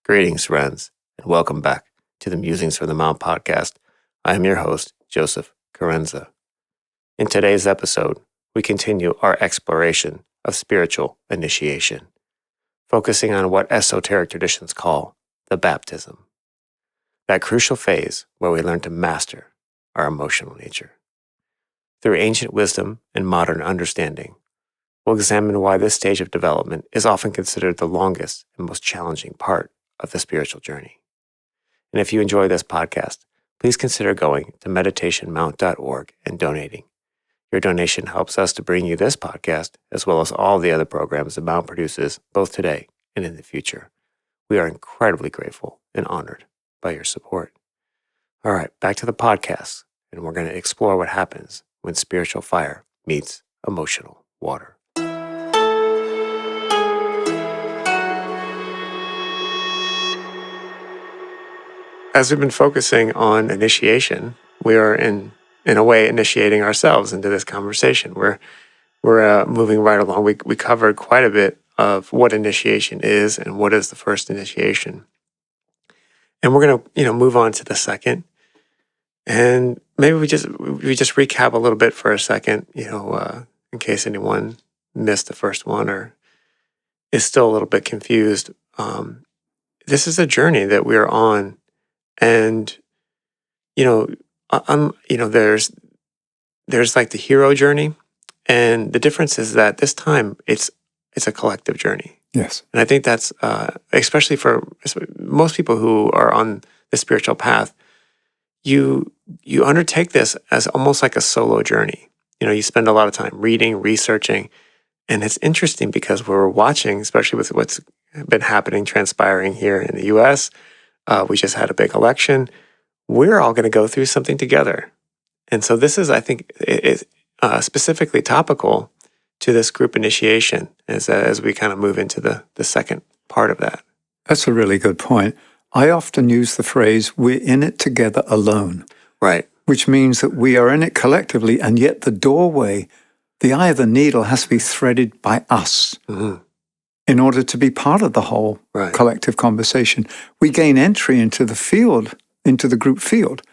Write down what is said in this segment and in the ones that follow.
Greetings, friends, and welcome back to the Musings from the Mount podcast. I am your host, Joseph Carenza. In today's episode, we continue our exploration of spiritual initiation, focusing on what esoteric traditions call the baptism, that crucial phase where we learn to master our emotional nature. Through ancient wisdom and modern understanding, we'll examine why this stage of development is often considered the longest and most challenging part of the spiritual journey. And if you enjoy this podcast, please consider going to meditationmount.org and donating. Your donation helps us to bring you this podcast, as well as all the other programs the Mount produces, both today and in the future. We are incredibly grateful and honored by your support. All right, back to the podcast, and we're going to explore what happens when spiritual fire meets emotional water. As we've been focusing on initiation, we are in a way initiating ourselves into this conversation. We're moving right along. We covered quite a bit of what initiation is and what is the first initiation, and we're going to move on to the second. And maybe we just recap a little bit for a second, in case anyone missed the first one or is still a little bit confused. This is a journey that we are on. And, there's like the hero journey, and the difference is that this time it's a collective journey. Yes. And I think that's, especially for most people who are on the spiritual path, you undertake this as almost like a solo journey. You spend a lot of time reading, researching, and it's interesting because we're watching, especially with what's been transpiring here in the U.S., we just had a big election. We're all going to go through something together. And so this is, I think, specifically topical to this group initiation as we kind of move into the second part of that. That's a really good point. I often use the phrase, we're in it together alone. Right. Which means that we are in it collectively, and yet the doorway, the eye of the needle has to be threaded by us. Mm-hmm. In order to be part of the whole collective conversation. We gain entry into the field, into the group field,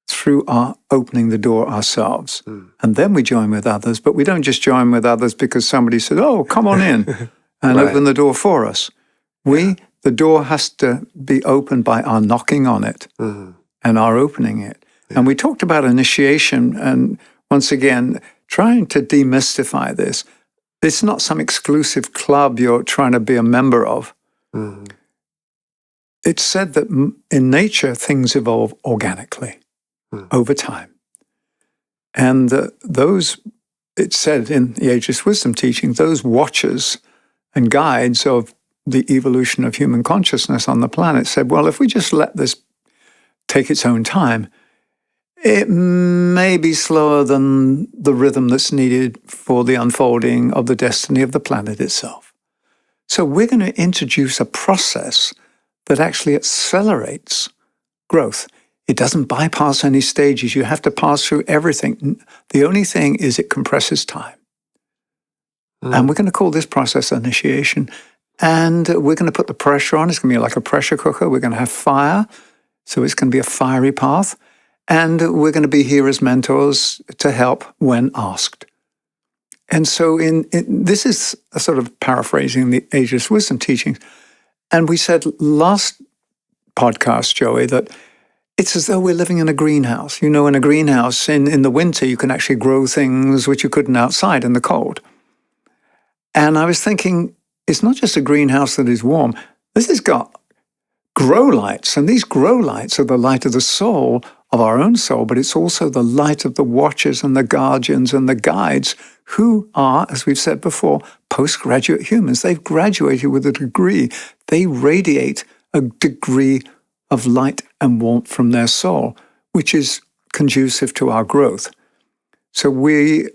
through our opening the door ourselves. Mm. And then we join with others, but we don't just join with others because somebody said, oh, come on in, and open the door for us. The door has to be opened by our knocking on it and our opening it. Yeah. And we talked about initiation, and once again, trying to demystify this. It's not some exclusive club you're trying to be a member of. Mm-hmm. It's said that in nature, things evolve organically over time. And it's said in the Ageless Wisdom teaching, those watchers and guides of the evolution of human consciousness on the planet said, well, if we just let this take its own time, it may be slower than the rhythm that's needed for the unfolding of the destiny of the planet itself. So we're going to introduce a process that actually accelerates growth. It doesn't bypass any stages. You have to pass through everything. The only thing is it compresses time. And we're going to call this process initiation. And we're going to put the pressure on. It's going to be like a pressure cooker. We're going to have fire. So it's going to be a fiery path. And we're going to be here as mentors to help when asked. And so this is a sort of paraphrasing the Ageless Wisdom teachings. And we said last podcast, Joey, that it's as though we're living in a greenhouse. In a greenhouse, in the winter, you can actually grow things which you couldn't outside in the cold. And I was thinking, it's not just a greenhouse that is warm. This has got grow lights, and these grow lights are the light of the soul, of our own soul, but it's also the light of the watchers and the guardians and the guides who are, as we've said before, postgraduate humans. They've graduated with a degree. They radiate a degree of light and warmth from their soul, which is conducive to our growth. So we,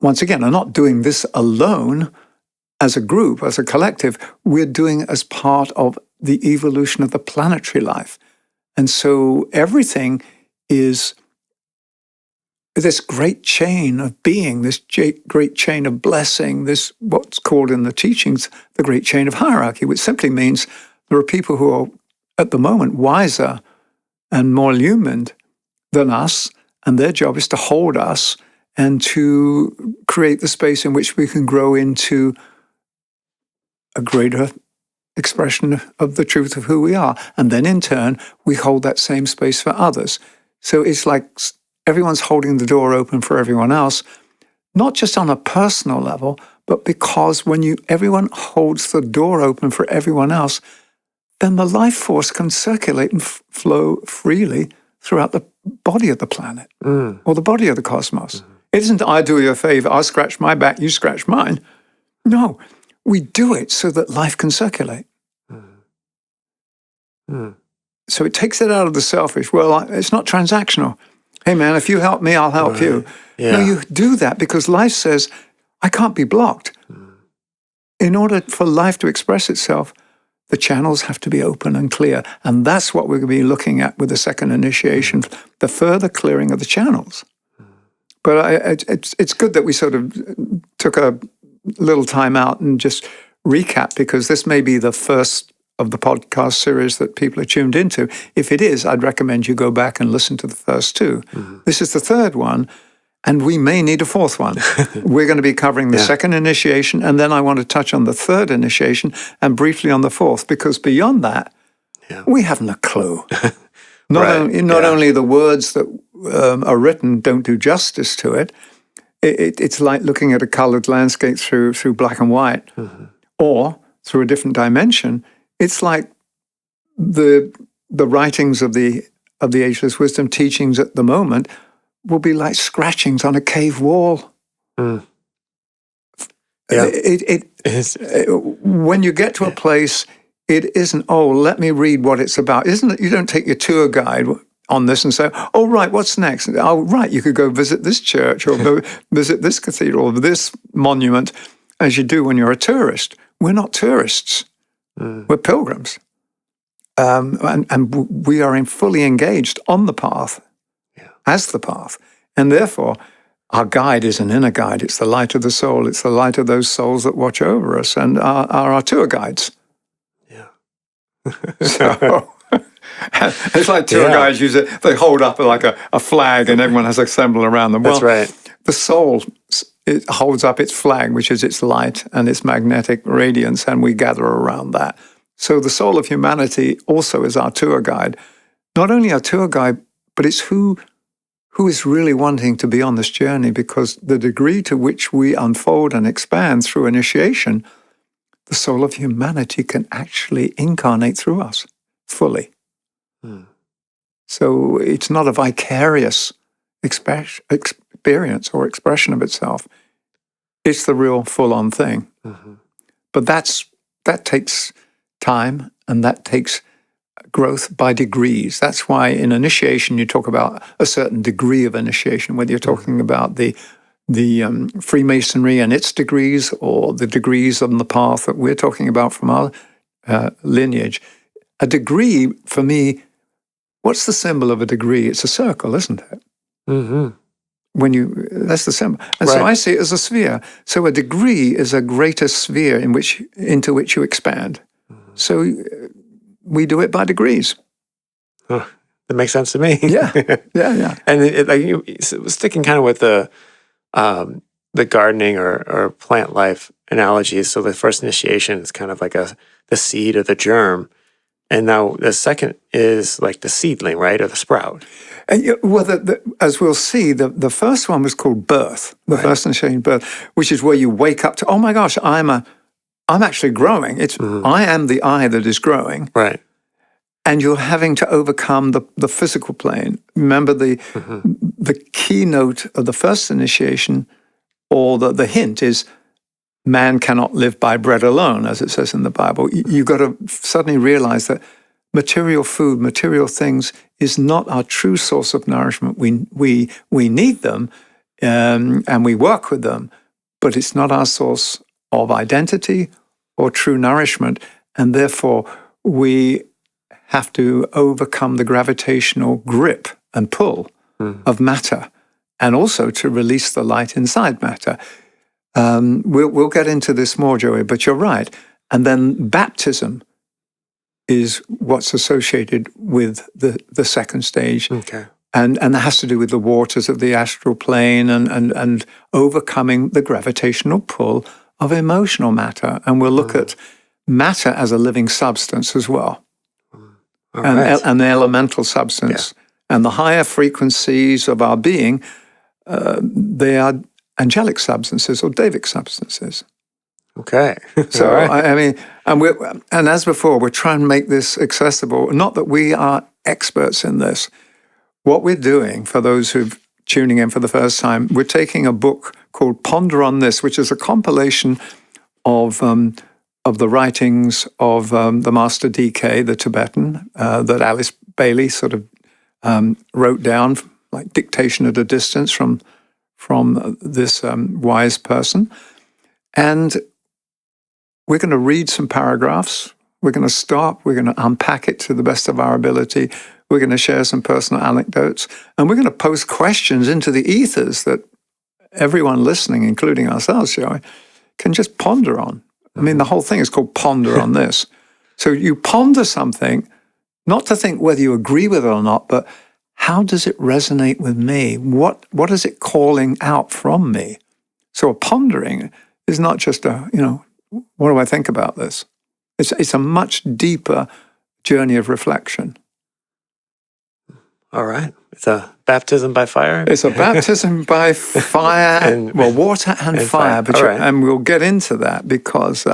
once again, are not doing this alone as a group, as a collective. We're doing it as part of the evolution of the planetary life. And so everything is this great chain of being, this great chain of blessing, this what's called in the teachings the great chain of hierarchy, which simply means There are people who are, at the moment, wiser and more illumined than us, and their job is to hold us and to create the space in which we can grow into a greater expression of the truth of who we are. And then in turn, we hold that same space for others. So it's like everyone's holding the door open for everyone else, not just on a personal level, but because when everyone holds the door open for everyone else, then the life force can circulate and flow freely throughout the body of the planet or the body of the cosmos. It isn't, I do you a favor, I scratch my back, you scratch mine. No, we do it so that life can circulate. So it takes it out of the selfish. Well, it's not transactional. Hey, man, if you help me, I'll help you. Yeah. No, you do that because life says, I can't be blocked. In order for life to express itself, the channels have to be open and clear. And that's what we're going to be looking at with the second initiation, the further clearing of the channels. But it's good that we sort of took a little time out and just recap, because this may be the first of the podcast series that people are tuned into. If it is, I'd recommend you go back and listen to the first two. This is the third one, and we may need a fourth one. We're going to be covering the second initiation, and then I want to touch on the third initiation and briefly on the fourth, because beyond that, we haven't a clue. Not only the words that are written don't do justice to it. It's like looking at a colored landscape through black and white, or through a different dimension. It's like the writings of the Ageless Wisdom teachings at the moment will be like scratchings on a cave wall. When you get to a place, it isn't, oh, let me read what it's about. Isn't it? You don't take your tour guide on this and say, oh, right, what's next? Oh, right, you could go visit this church or go visit this cathedral or this monument, as you do when you're a tourist. We're not tourists. We're pilgrims. And we are fully engaged on the path, as the path. And therefore, our guide is an inner guide. It's the light of the soul. It's the light of those souls that watch over us and are our tour guides. So it's like tour guides use it. They hold up like a flag and everyone has a symbol around them. Well, that's right. The soul, it holds up its flag, which is its light and its magnetic radiance, and we gather around that. So the soul of humanity also is our tour guide. Not only our tour guide, but it's who is really wanting to be on this journey, because the degree to which we unfold and expand through initiation, the soul of humanity can actually incarnate through us fully. So it's not a vicarious experience or expression of itself. It's the real full-on thing. But that takes time, and that takes growth by degrees. That's why in initiation you talk about a certain degree of initiation, whether you're talking about the Freemasonry and its degrees, or the degrees on the path that we're talking about from our lineage. A degree, for me, what's the symbol of a degree? It's a circle, isn't it? That's the symbol. And so I see it as a sphere. So a degree is a greater sphere into which you expand. So we do it by degrees. That makes sense to me. Yeah. And sticking kind of with the gardening or plant life analogies. So the first initiation is kind of like the seed or the germ. And now the second is like the seedling, right? Or the sprout. As we'll see, the first one was called birth, the first initiation, birth, which is where you wake up to, oh my gosh, I'm actually growing. I am the I that is growing. Right. And you're having to overcome the physical plane. Remember the keynote of the first initiation, or the hint is, man cannot live by bread alone, as it says in the Bible. You've got to suddenly realize that material food, material things is not our true source of nourishment. We need them, and we work with them, but it's not our source of identity or true nourishment. And therefore, we have to overcome the gravitational grip and pull of matter, and also to release the light inside matter. We'll get into this more, Joey, but you're right. And then baptism is what's associated with the second stage. Okay. And that has to do with the waters of the astral plane and overcoming the gravitational pull of emotional matter. And we'll look at matter as a living substance as well. All right. An elemental substance. Yeah. And the higher frequencies of our being, they are angelic substances or Davic substances. Okay. So, right. I mean, and as before, we're trying to make this accessible. Not that we are experts in this. What we're doing, for those who've tuning in for the first time, we're taking a book called Ponder on This, which is a compilation of the writings of the Master DK, the Tibetan, that Alice Bailey sort of wrote down, like dictation at a distance from this wise person. And we're going to read some paragraphs. We're going to stop. We're going to unpack it to the best of our ability. We're going to share some personal anecdotes. And we're going to post questions into the ethers that everyone listening, including ourselves, can just ponder on. I mean, the whole thing is called Ponder on This. So you ponder something, not to think whether you agree with it or not, but how does it resonate with me? What is it calling out from me? So a pondering is not just what do I think about this? It's a much deeper journey of reflection. All right. It's a baptism by fire? It's a baptism by fire, water and fire. But and we'll get into that because,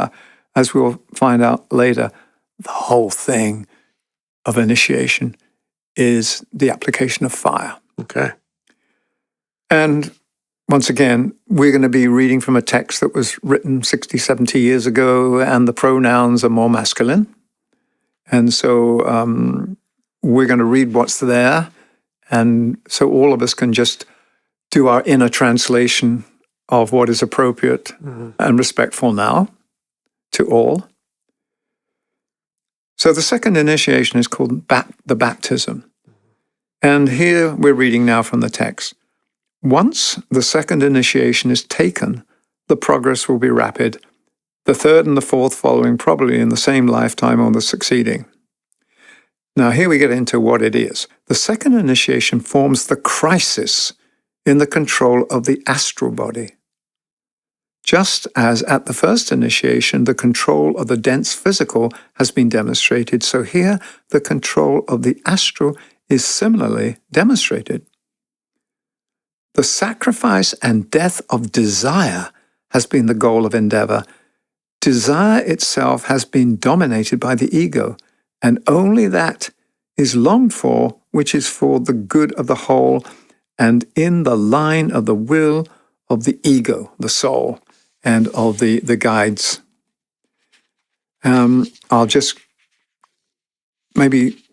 as we'll find out later, the whole thing of initiation is the application of fire. Okay. And once again, we're going to be reading from a text that was written 60, 70 years ago, and the pronouns are more masculine. And so we're going to read what's there. And so all of us can just do our inner translation of what is appropriate and respectful now to all. So the second initiation is called the baptism. And here we're reading now from the text. Once the second initiation is taken, the progress will be rapid, the third and the fourth following probably in the same lifetime or the succeeding. Now here we get into what it is. The second initiation forms the crisis in the control of the astral body. Just as at the first initiation, the control of the dense physical has been demonstrated, so here the control of the astral is similarly demonstrated. The sacrifice and death of desire has been the goal of endeavor. Desire itself has been dominated by the ego, and only that is longed for which is for the good of the whole and in the line of the will of the ego, the soul, and of the guides. I'll just maybe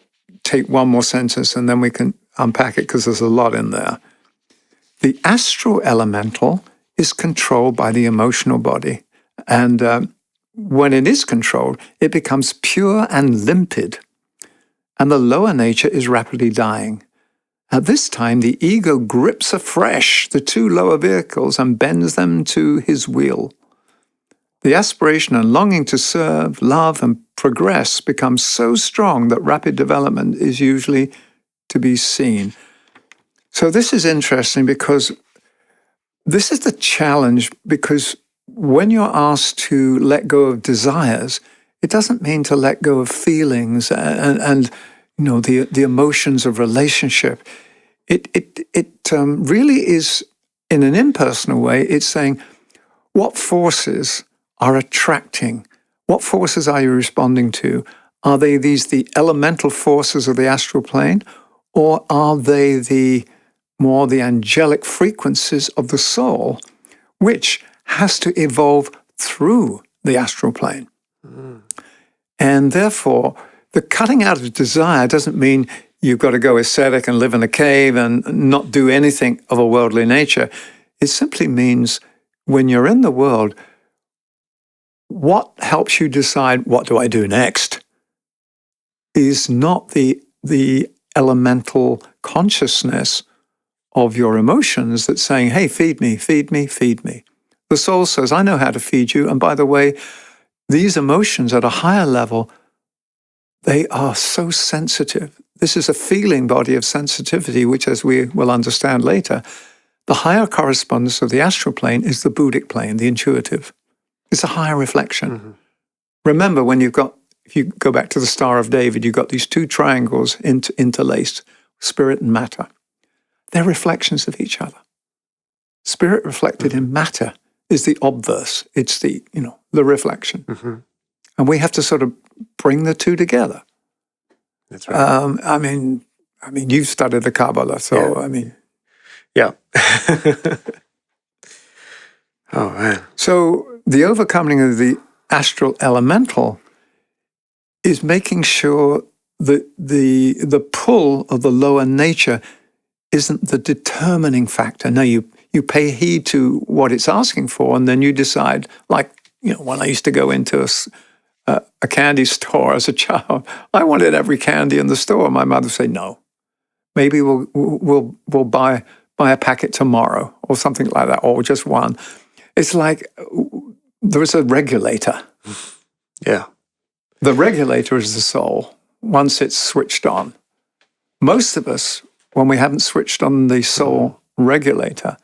take one more sentence and then we can unpack it because there's a lot in there. The astral elemental is controlled by the emotional body. And when it is controlled, it becomes pure and limpid. And the lower nature is rapidly dying. At this time, the ego grips afresh the two lower vehicles and bends them to his will. The aspiration and longing to serve, love, and progress becomes so strong that rapid development is usually to be seen. So this is interesting because this is the challenge, because when you're asked to let go of desires, it doesn't mean to let go of feelings and the emotions of relationship. It really is, in an impersonal way, it's saying, what forces are attracting? What forces are you responding to? Are they the elemental forces of the astral plane, or are they the angelic frequencies of the soul, which has to evolve through the astral plane? And therefore, the cutting out of desire doesn't mean you've got to go ascetic and live in a cave and not do anything of a worldly nature. It simply means when you're in the world, what helps you decide what do I do next is not the elemental consciousness of your emotions that's saying, hey, feed me, feed me, feed me. The soul says, I know how to feed you. And by the way, these emotions at a higher level they are so sensitive. This is a feeling body of sensitivity, which, as we will understand later, the higher correspondence of the astral plane is the Buddhic plane, the intuitive. It's a higher reflection. Mm-hmm. Remember, if you go back to the Star of David, you've got these two triangles interlaced, spirit and matter. They're reflections of each other. Spirit reflected in matter is the obverse. It's the reflection. Mm-hmm. And we have to sort of bring the two together. That's right. I mean, you've studied the Kabbalah, so yeah. I mean. Yeah. Oh, man. So the overcoming of the astral elemental is making sure that the pull of the lower nature isn't the determining factor. No, you pay heed to what it's asking for, and then you decide, like, when I used to go into a candy store as a child, I wanted every candy in the store. My mother would say, no, maybe we'll buy a packet tomorrow or something like that, or just one. It's like there is a regulator. Yeah. The regulator is the soul once it's switched on. Most of us, when we haven't switched on the soul regulator,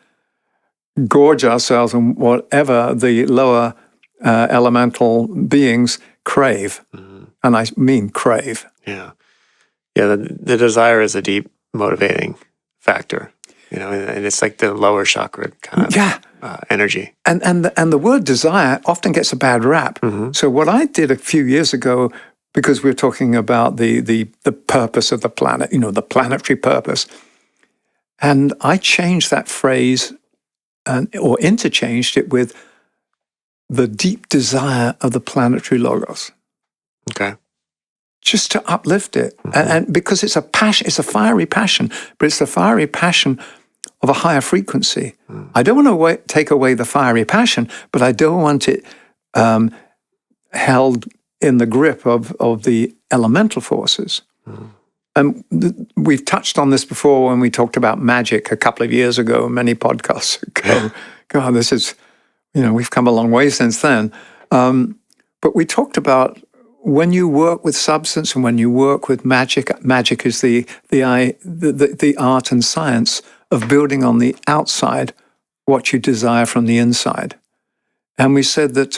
gorge ourselves on whatever the lower elemental beings crave. Mm-hmm. And I mean crave. Yeah. Yeah, the desire is a deep motivating factor, and it's like the lower chakra kind of energy. And the word desire often gets a bad rap. Mm-hmm. So what I did a few years ago, because we were talking about the purpose of the planet, the planetary purpose, and I changed that phrase or interchanged it with the deep desire of the planetary logos. Okay. Just to uplift it. Mm-hmm. And because it's a passion, it's a fiery passion, but it's the fiery passion of a higher frequency. Mm. I don't want to take away the fiery passion, but I don't want it held in the grip of the elemental forces. Mm. And we've touched on this before when we talked about magic a couple of years ago, many podcasts ago. God, this is, we've come a long way since then. But we talked about when you work with substance and when you work with magic, magic is the art and science of building on the outside what you desire from the inside. And we said that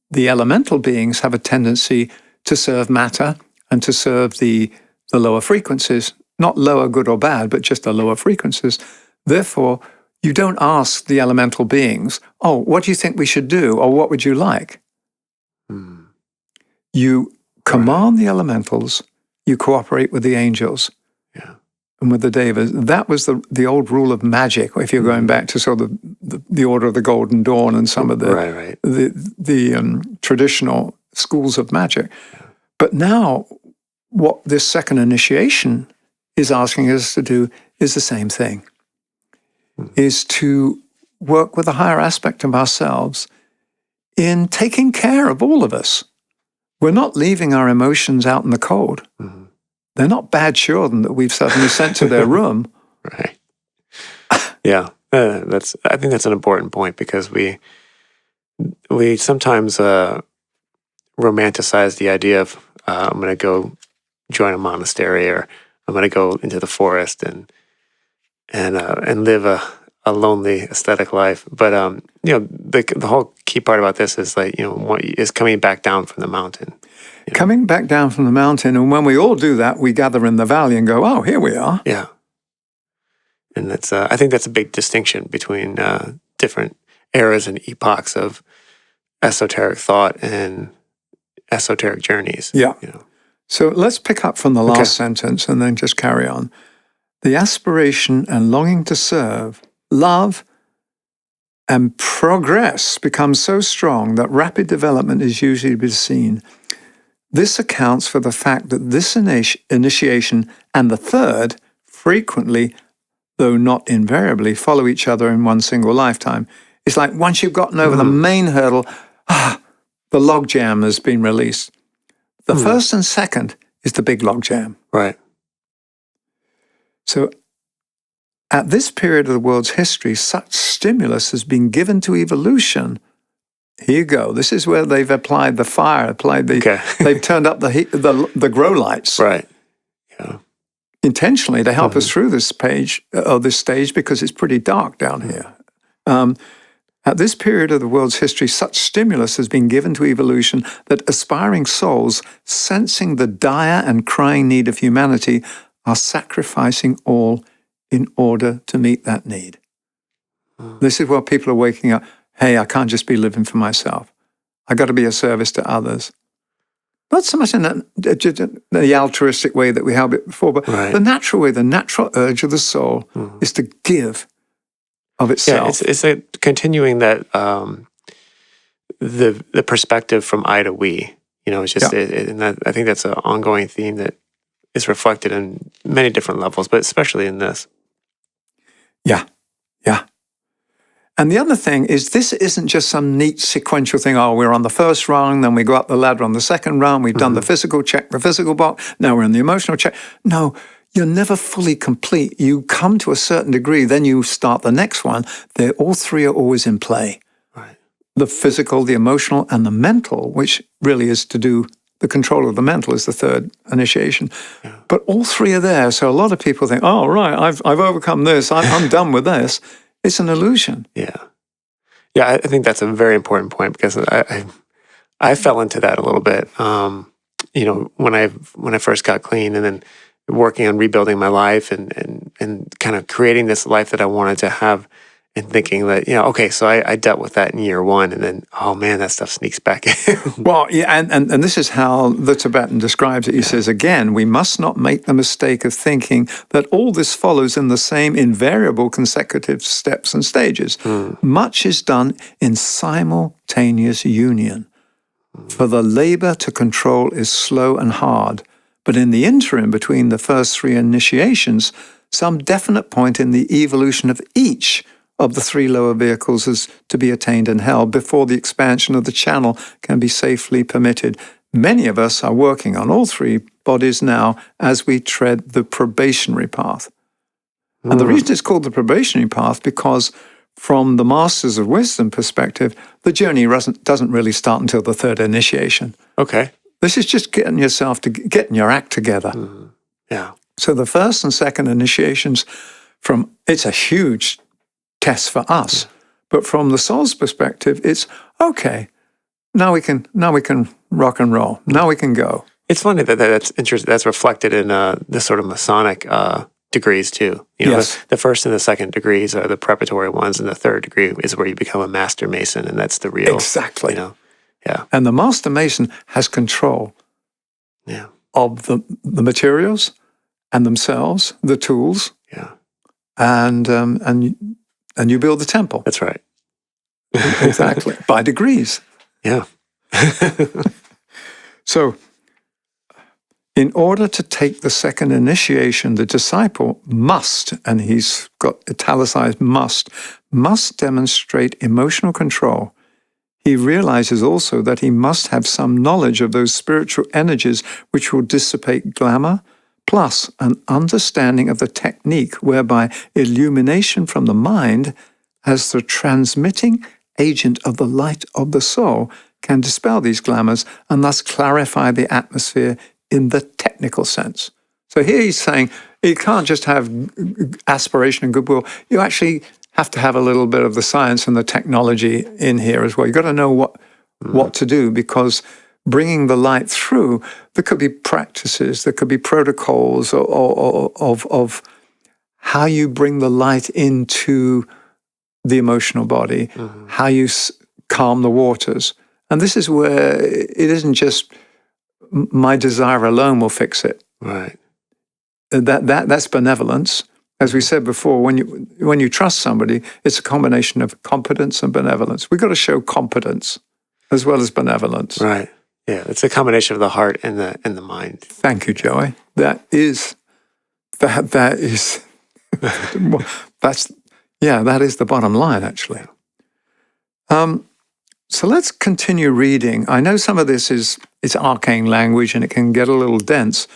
the elemental beings have a tendency to serve matter and to serve the lower frequencies, not lower good or bad, but just the lower frequencies. Therefore, you don't ask the elemental beings, oh, what do you think we should do? Or what would you like? Hmm. You command the elementals, you cooperate with the angels and with the devas. That was the old rule of magic, if you're going back to sort of the Order of the Golden Dawn and some of the traditional schools of magic. Yeah. But now, what this second initiation is asking us to do is the same thing, is to work with a higher aspect of ourselves in taking care of all of us. We're not leaving our emotions out in the cold. Mm-hmm. They're not bad children that we've suddenly sent to their room. Right. Yeah. I think that's an important point because we sometimes romanticize the idea of I'm going to go join a monastery or I'm going to go into the forest and live a lonely aesthetic life. But the whole key part about this is what is coming back down from the mountain. Coming back down from the mountain, and when we all do that, we gather in the valley and go, oh, here we are. Yeah. And that's I think that's a big distinction between different eras and epochs of esoteric thought and esoteric journeys. Yeah. So let's pick up from the last sentence and then just carry on. The aspiration and longing to serve, love, and progress become so strong that rapid development is usually to be seen. This accounts for the fact that this initiation and the third frequently, though not invariably, follow each other in one single lifetime. It's like once you've gotten over the main hurdle, the logjam has been released. The first and second is the big logjam. Right. So at this period of the world's history, such stimulus has been given to evolution Here you go. This is where they've applied the fire, they've turned up the heat, the grow lights. Right. Yeah. Intentionally to help us through this this stage, because it's pretty dark down here. At this period of the world's history, such stimulus has been given to evolution that aspiring souls, sensing the dire and crying need of humanity, are sacrificing all in order to meet that need. This is where people are waking up. Hey, I can't just be living for myself. I got to be a service to others. Not so much in the altruistic way that we have it before, but the natural way, the natural urge of the soul is to give of itself. Yeah, it's continuing that the perspective from I to we. It's just, and I think that's an ongoing theme that is reflected in many different levels, but especially in this. Yeah. And the other thing is, this isn't just some neat sequential thing. Oh, we're on the first rung, then we go up the ladder on the second rung. We've done the physical check, the physical box. Now we're in the emotional check. No, you're never fully complete. You come to a certain degree, then you start the next one. All three are always in play. Right. The physical, the emotional, and the mental, which really is to do, the control of the mental is the third initiation. Yeah. But all three are there. So a lot of people think, oh, right, I've overcome this. I'm done with this. It's an illusion. Yeah. I think that's a very important point, because I fell into that a little bit. When I first got clean, and then working on rebuilding my life and kind of creating this life that I wanted to have, and thinking that, okay, so I dealt with that in year one, and then, oh man, that stuff sneaks back in. Well, yeah, and this is how the Tibetan describes it. He says, again, we must not make the mistake of thinking that all this follows in the same invariable consecutive steps and stages. Much is done in simultaneous union. For the labor to control is slow and hard, but in the interim between the first three initiations, some definite point in the evolution of each of the three lower vehicles is to be attained and held before the expansion of the channel can be safely permitted. Many of us are working on all three bodies now as we tread the probationary path. And the reason it's called the probationary path, because from the Masters of Wisdom perspective, the journey doesn't really start until the third initiation. Okay. This is just getting your act together. Yeah. So the first and second initiations, it's a huge test for us, but from the soul's perspective, it's okay. Now we can rock and roll. Now we can go. It's funny that's interesting. That's reflected in the sort of Masonic degrees too. Yes. The first and the second degrees are the preparatory ones, and the third degree is where you become a master mason, and that's the real. Exactly. Yeah. And the master mason has control. Yeah. Of the materials and themselves, the tools. Yeah. And you build the temple. That's right. Exactly. By degrees. Yeah. So, in order to take the second initiation, the disciple must, and he's got italicized must demonstrate emotional control. He realizes also that he must have some knowledge of those spiritual energies which will dissipate glamour, plus an understanding of the technique whereby illumination from the mind, as the transmitting agent of the light of the soul, can dispel these glamours and thus clarify the atmosphere in the technical sense. So here he's saying you can't just have aspiration and goodwill. You actually have to have a little bit of the science and the technology in here as well. You've got to know what to do, because bringing the light through, there could be practices, there could be protocols of how you bring the light into the emotional body, how you calm the waters. And this is where it isn't just my desire alone will fix it. Right. That's benevolence. As we said before, when you trust somebody, it's a combination of competence and benevolence. We've got to show competence as well as benevolence. Right. Yeah, it's a combination of the heart and the mind. Thank you, Joey. That is that's that is the bottom line, actually. So let's continue reading. I know some of this it's arcane language and it can get a little dense,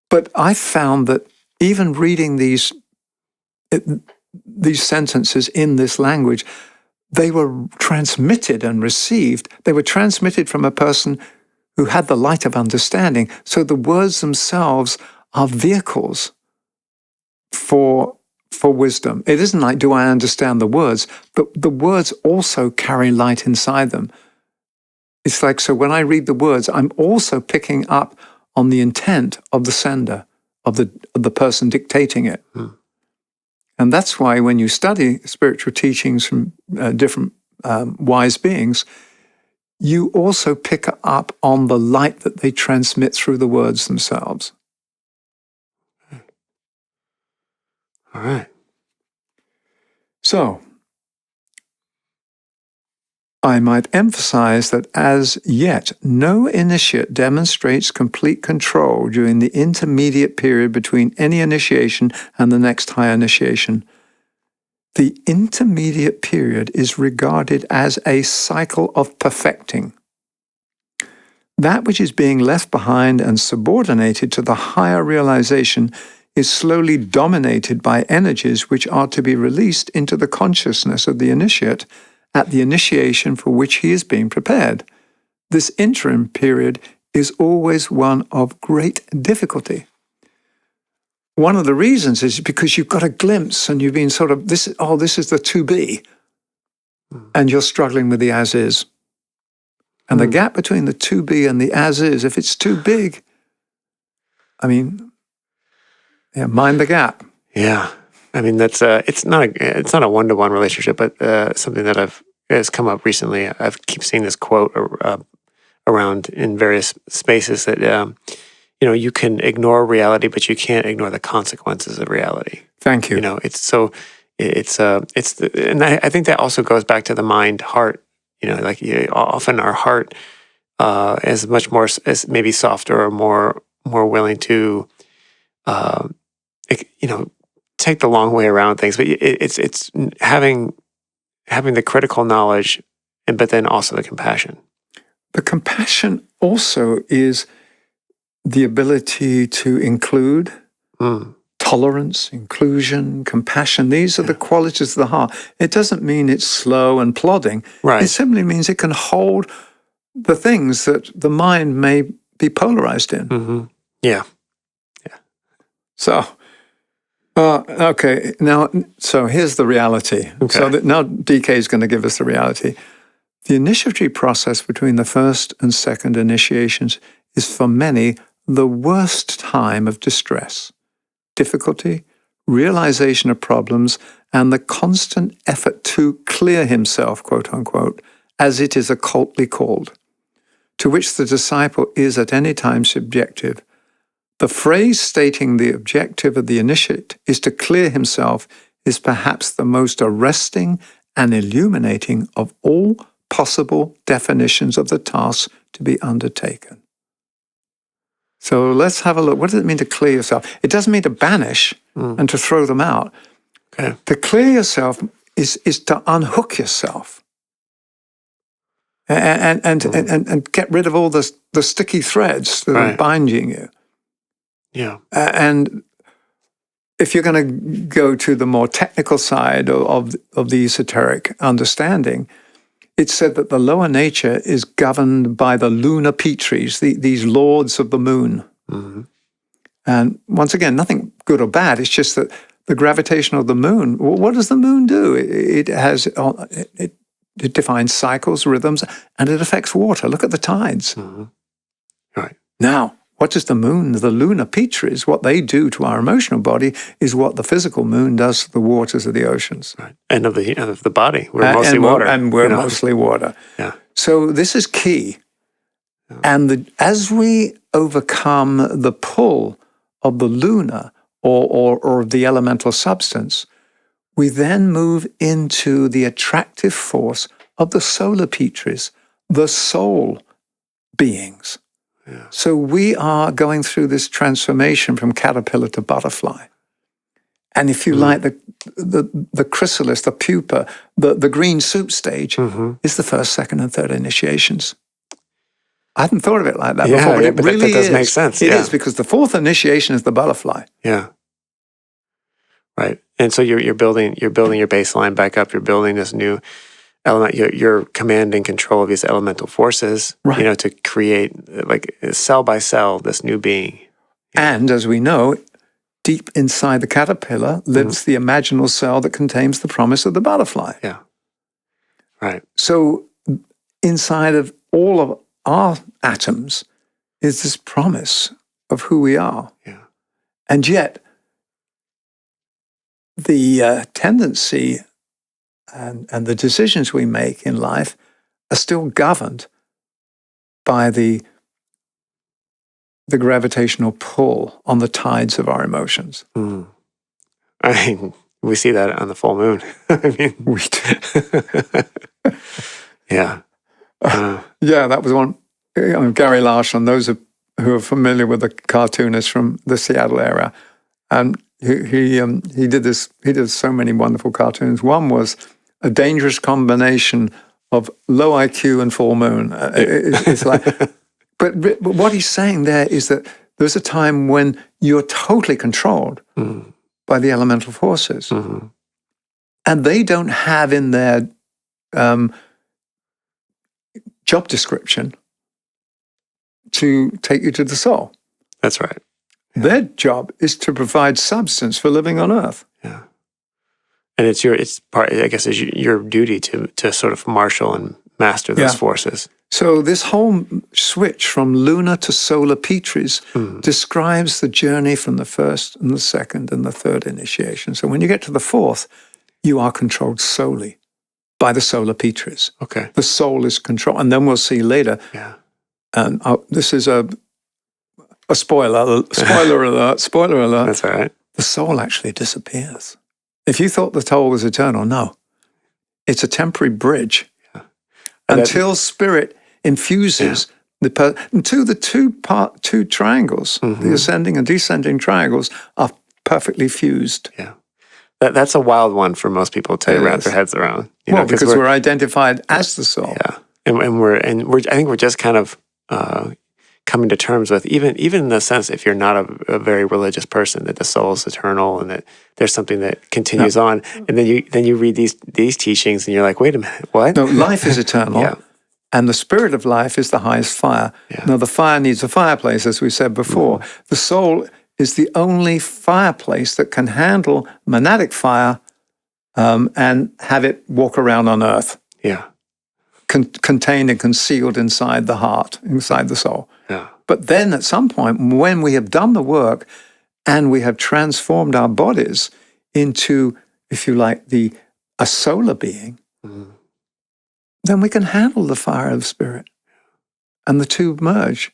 but I found that even reading these sentences in this language, they were transmitted and received. They were transmitted from a person who had the light of understanding. So the words themselves are vehicles for wisdom. It isn't like, do I understand the words? The words also carry light inside them. It's like, so when I read the words, I'm also picking up on the intent of the sender, of the person dictating it. And that's why when you study spiritual teachings from different wise beings, you also pick up on the light that they transmit through the words themselves. All right. So, I might emphasize that as yet, no initiate demonstrates complete control during the intermediate period between any initiation and the next high initiation. The intermediate period is regarded as a cycle of perfecting. That which is being left behind and subordinated to the higher realization is slowly dominated by energies which are to be released into the consciousness of the initiate at the initiation for which he is being prepared. This interim period is always one of great difficulty. One of the reasons is because you've got a glimpse and you've been sort of, this is the to be, and you're struggling with the as is. And the gap between the to be and the as is, if it's too big, I mean, mind the gap. Yeah. I mean, that's it's not a one-to-one relationship, but something that has come up recently. I keep seeing this quote around in various spaces that you can ignore reality, but you can't ignore the consequences of reality. Thank you. And I think that also goes back to the mind heart. Often our heart is much more, is maybe softer or more willing to take the long way around things, but it's having the critical knowledge, but then also the compassion. The compassion also is the ability to include, tolerance, inclusion, compassion. These are the qualities of the heart. It doesn't mean it's slow and plodding. Right. It simply means it can hold the things that the mind may be polarized in. Mm-hmm. Yeah. So, okay, now, so here's the reality. Okay. So now DK is going to give us the reality. The initiatory process between the first and second initiations is for many the worst time of distress, difficulty, realization of problems, and the constant effort to clear himself, quote unquote, as it is occultly called, to which the disciple is at any time subjective. The phrase stating the objective of the initiate is to clear himself is perhaps the most arresting and illuminating of all possible definitions of the task to be undertaken. So let's have a look. What does it mean to clear yourself? It doesn't mean to banish and to throw them out. Okay. To clear yourself is to unhook yourself and get rid of all the sticky threads that are binding you. Yeah. And if you're going to go to the more technical side of the esoteric understanding, it's said that the lower nature is governed by the lunar Petries, these lords of the moon. Mm-hmm. And once again, nothing good or bad. It's just that the gravitation of the moon, what does the moon do? It defines cycles, rhythms, and it affects water. Look at the tides. Mm-hmm. Right. Now, what does the moon, the lunar Petries, what they do to our emotional body is what the physical moon does to the waters of the oceans. Right. And of the body. We're mostly water. And we're mostly water. Yeah. So this is key. Yeah. And as we overcome the pull of the lunar or the elemental substance, we then move into the attractive force of the solar Petries, the soul beings. Yeah. So we are going through this transformation from caterpillar to butterfly. And if you like, the chrysalis, the pupa, the green soup stage is the first, second, and third initiations. I hadn't thought of it like that before, but it really does make sense. It is, because the fourth initiation is the butterfly. Yeah. Right. And so you're building your baseline back up. You're building this new you're commanding control of these elemental forces, Right. to create, like, cell by cell, this new being. And as we know, deep inside the caterpillar lives the imaginal cell that contains the promise of the butterfly. Yeah. Right. So inside of all of our atoms is this promise of who we are. Yeah. And yet, the tendency and the decisions we make in life are still governed by the gravitational pull on the tides of our emotions. Mm. I mean, we see that on the full moon. I mean, We do. yeah. Yeah, that was one. Gary Larson, those who are familiar with the cartoonist from the Seattle area, and he did this. He did so many wonderful cartoons. One was a dangerous combination of low IQ and full moon. It's like, but what he's saying there is that there's a time when you're totally controlled by the elemental forces, and they don't have in their job description to take you to the soul. That's right. Yeah. Their job is to provide substance for living on earth. Yeah. And it's part, I guess, is your duty to sort of marshal and master those forces. So this whole switch from lunar to solar Petries describes the journey from the first and the second and the third initiation. So when you get to the fourth, you are controlled solely by the solar Petries. Okay. The soul is controlled. And then we'll see later. Yeah. And this is a spoiler alert. Spoiler alert. That's all right. The soul actually disappears. If you thought the soul was eternal, no. It's a temporary bridge until spirit infuses until the two triangles, the ascending and descending triangles, are perfectly fused. Yeah. That's a wild one for most people to wrap their heads around. Because we're identified as the soul. Yeah. And we're I think we're just kind of coming to terms with, even in the sense, if you're not a very religious person, that the soul is eternal and that there's something that continues on. And then you read these teachings and you're like, wait a minute, what? No, life is eternal. And the spirit of life is the highest fire. Yeah. Now, the fire needs a fireplace, as we said before. The soul is the only fireplace that can handle monadic fire and have it walk around on earth. Yeah. Contained and concealed inside the heart, inside the soul. Yeah. But then at some point, when we have done the work and we have transformed our bodies into, if you like, a solar being, then we can handle the fire of spirit. And the two merge.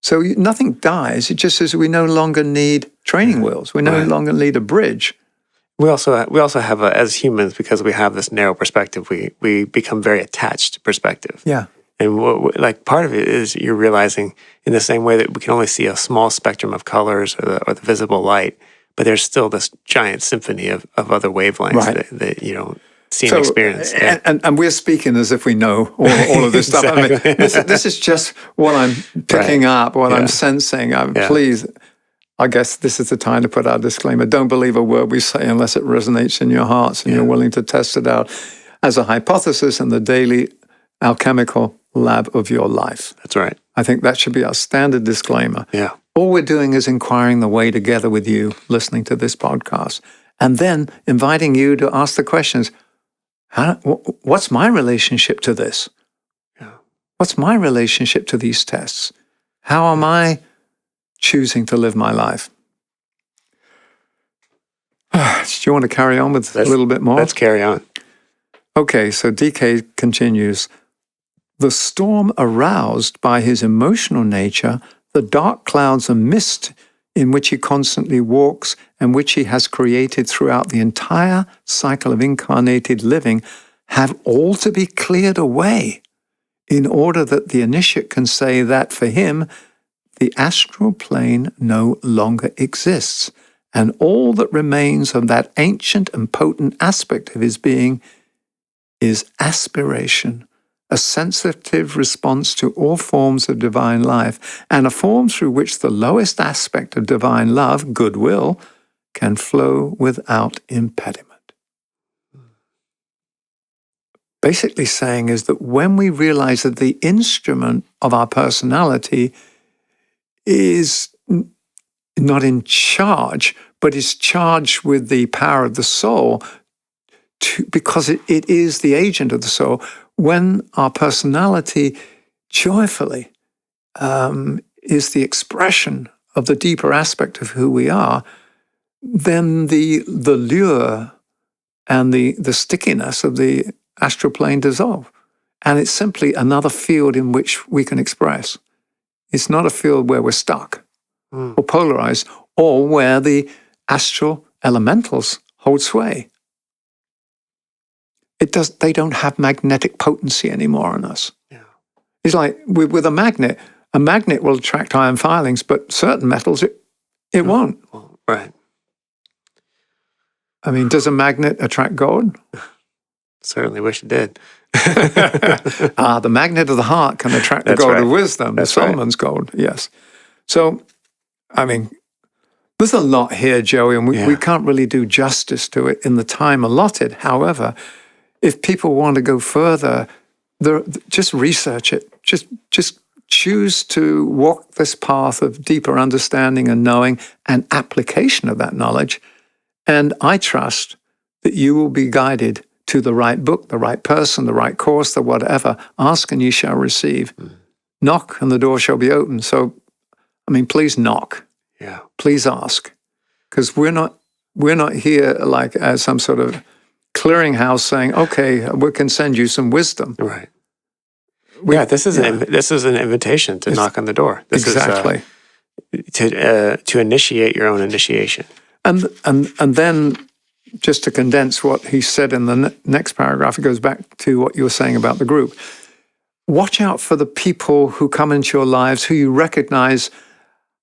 So nothing dies. It just says we no longer need training wheels. We no longer need a bridge. We also have, as humans, because we have this narrow perspective, we become very attached to perspective. Yeah. And part of it is you're realizing, in the same way that we can only see a small spectrum of colors or the visible light, but there's still this giant symphony of other wavelengths that you don't see and experience. Yeah. And we're speaking as if we know all of this stuff. I mean, this is just what I'm picking up, what I'm sensing. Please, I guess this is the time to put our disclaimer. Don't believe a word we say unless it resonates in your hearts and you're willing to test it out as a hypothesis in the daily alchemical lab of your life. That's right. I think that should be our standard disclaimer. Yeah. All we're doing is inquiring the way together with you, listening to this podcast, and then inviting you to ask the questions. What's my relationship to this? Yeah. What's my relationship to these tests? How am I choosing to live my life? Do you want to carry on with a little bit more? Let's carry on. Okay, so DK continues. The storm aroused by his emotional nature, the dark clouds and mist in which he constantly walks and which he has created throughout the entire cycle of incarnated living, have all to be cleared away in order that the initiate can say that for him, the astral plane no longer exists, and all that remains of that ancient and potent aspect of his being is aspiration, a sensitive response to all forms of divine life, and a form through which the lowest aspect of divine love, goodwill, can flow without impediment. basically saying is that when we realize that the instrument of our personality is not in charge, but is charged with the power of the soul, because it is the agent of the soul, when our personality joyfully is the expression of the deeper aspect of who we are, then the lure and the stickiness of the astral plane dissolve. And it's simply another field in which we can express. It's not a field where we're stuck or polarized, or where the astral elementals hold sway. They don't have magnetic potency anymore on us. Yeah. It's like with a magnet will attract iron filings, but certain metals, it won't. Well, right. I mean, does a magnet attract gold? Certainly wish it did. The magnet of the heart can attract the gold of wisdom, the Solomon's gold, yes. So, I mean, there's a lot here, Joey, and we can't really do justice to it in the time allotted. However, if people want to go further, just research it. Just choose to walk this path of deeper understanding and knowing and application of that knowledge. And I trust that you will be guided to the right book, the right person, the right course, the whatever. Ask and you shall receive. Knock and the door shall be opened. So, I mean, please knock. Yeah. Please ask. Because we're not here like as some sort of clearinghouse saying, okay, we can send you some wisdom. Right. This is an invitation to knock on the door. This exactly. Is to initiate your own initiation. And then, just to condense what he said in the next paragraph, it goes back to what you were saying about the group. Watch out for the people who come into your lives who you recognize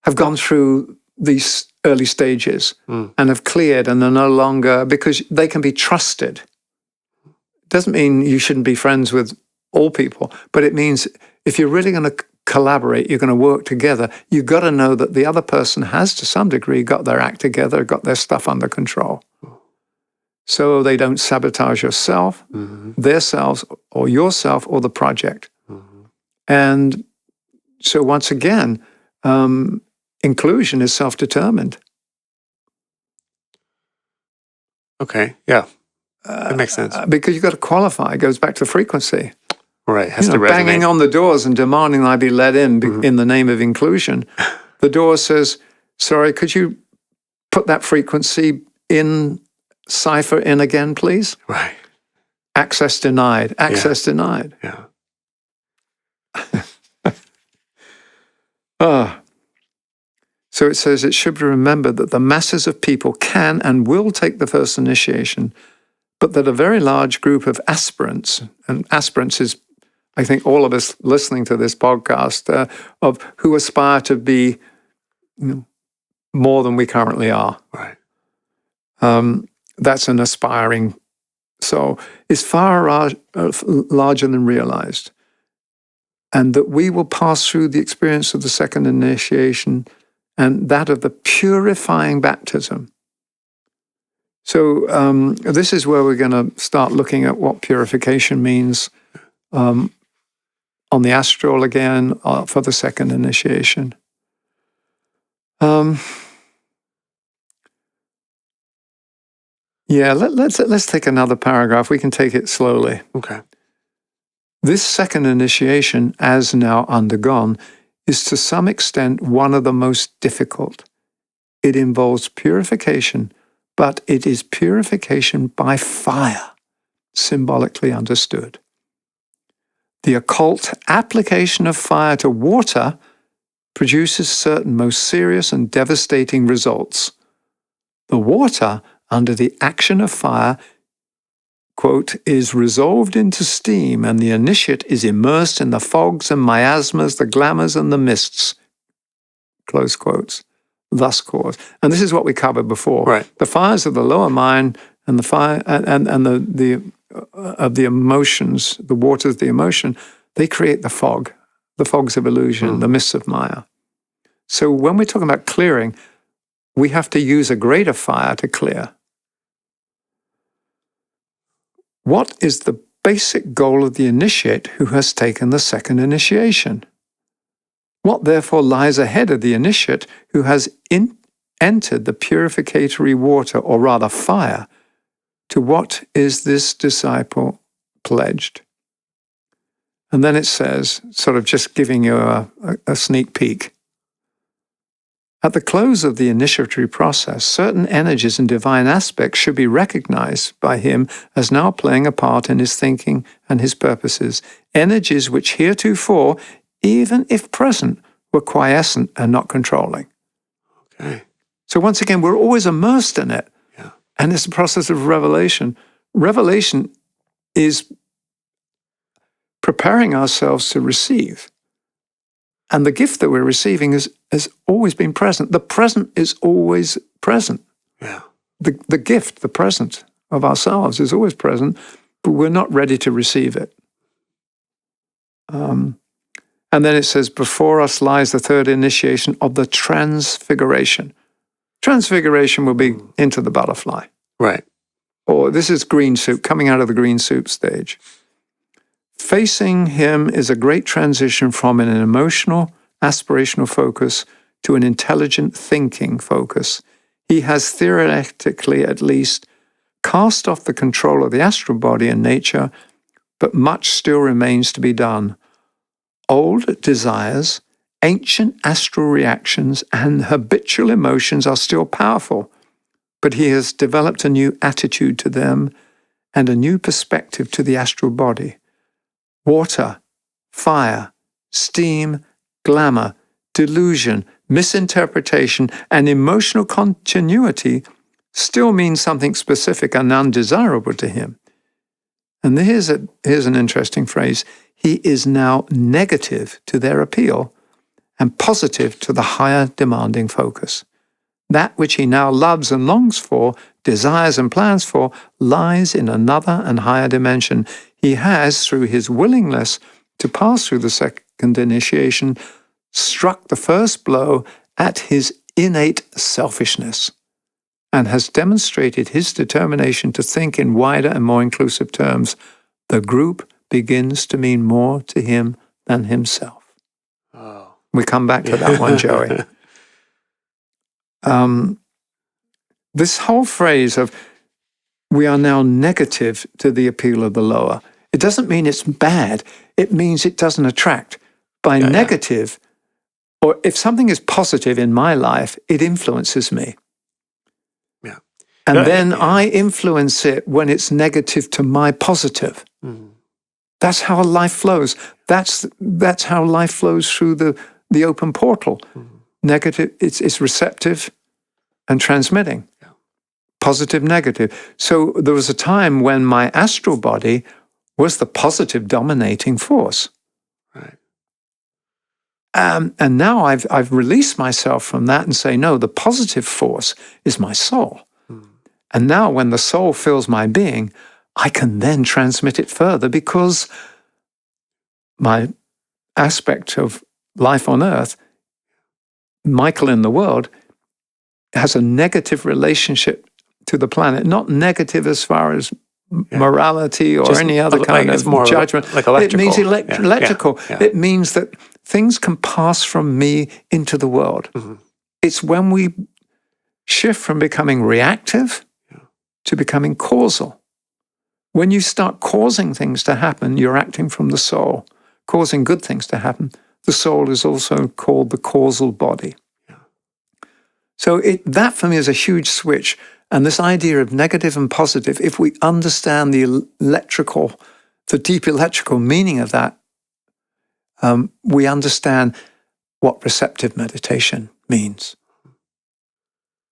have gone through these early stages and have cleared and are no longer, because they can be trusted. Doesn't mean you shouldn't be friends with all people, but it means if you're really going to collaborate, you're going to work together, you've got to know that the other person has, to some degree, got their act together, got their stuff under control. So they don't sabotage yourself, their selves, or yourself, or the project. And so once again, inclusion is self-determined. Okay, yeah. That makes sense. Because you've got to qualify. It goes back to frequency. Right, has to resonate. Banging on the doors and demanding I be let in the name of inclusion. The door says, sorry, could you put that frequency in, cipher in again, please? Right. Access denied. Access denied. Yeah. So it says it should be remembered that the masses of people can and will take the first initiation, but that a very large group of aspirants, and aspirants is, I think, all of us listening to this podcast, of who aspire to be more than we currently are. Right. That's an aspiring soul. Is far larger than realized. And that we will pass through the experience of the second initiation and that of the purifying baptism. So this is where we're going to start looking at what purification means on the astral again for the second initiation. Let's take another paragraph. We can take it slowly. Okay. This second initiation, as now undergone, is to some extent one of the most difficult. It involves purification, but it is purification by fire, symbolically understood. The occult application of fire to water produces certain most serious and devastating results. The water, under the action of fire, quote, is resolved into steam, and the initiate is immersed in the fogs and miasmas, the glamours and the mists, close quotes, thus caused. And this is what we covered before. Right. The fires of the lower mind and the fire and the of the emotions, the waters of the emotion, they create the fogs of illusion, the mists of Maya. So when we're talking about clearing, we have to use a greater fire to clear. What is the basic goal of the initiate who has taken the second initiation? What therefore lies ahead of the initiate who has entered the purificatory water, or rather fire? To what is this disciple pledged? And then it says, sort of just giving you a sneak peek. At the close of the initiatory process, certain energies and divine aspects should be recognized by him as now playing a part in his thinking and his purposes, energies which heretofore, even if present, were quiescent and not controlling. Okay. So once again, we're always immersed in it. Yeah. And it's the process of revelation. Revelation is preparing ourselves to receive. And the gift that we're receiving has always been present. The present is always present. Yeah. The gift, the present of ourselves is always present, but we're not ready to receive it. And then it says, before us lies the third initiation of the transfiguration. Transfiguration will be into the butterfly. Right. Or this is green soup, coming out of the green soup stage. Facing him is a great transition from an emotional, aspirational focus to an intelligent thinking focus. He has theoretically, at least, cast off the control of the astral body and nature, but much still remains to be done. Old desires, ancient astral reactions, and habitual emotions are still powerful, but he has developed a new attitude to them and a new perspective to the astral body. Water, fire, steam, glamour, delusion, misinterpretation, and emotional continuity still means something specific and undesirable to him. And here's an interesting phrase. He is now negative to their appeal and positive to the higher demanding focus. That which he now loves and longs for, desires and plans for, lies in another and higher dimension. He has, through his willingness to pass through the second initiation, struck the first blow at his innate selfishness and has demonstrated his determination to think in wider and more inclusive terms. The group begins to mean more to him than himself. Oh. We come back to that one, Joey. This whole phrase of we are now negative to the appeal of the lower, it doesn't mean it's bad. It means it doesn't attract. By negative, or if something is positive in my life, it influences me. Yeah. And then I influence it when it's negative to my positive. Mm. That's how life flows. That's how life flows through the open portal. Mm. Negative, it's receptive and transmitting. Yeah. Positive, negative. So there was a time when my astral body was the positive dominating force. Right. And now I've released myself from that and say, no, the positive force is my soul. Mm. And now when the soul fills my being, I can then transmit it further because my aspect of life on earth, Michael in the world, has a negative relationship to the planet, not negative as far as morality or just any other kind of more judgment. Like electrical. It means electrical. Yeah. It means that things can pass from me into the world. Mm-hmm. It's when we shift from becoming reactive to becoming causal. When you start causing things to happen, you're acting from the soul. Causing good things to happen. The soul is also called the causal body. Yeah. So that for me is a huge switch. And this idea of negative and positive, if we understand the deep electrical meaning of that, we understand what receptive meditation means.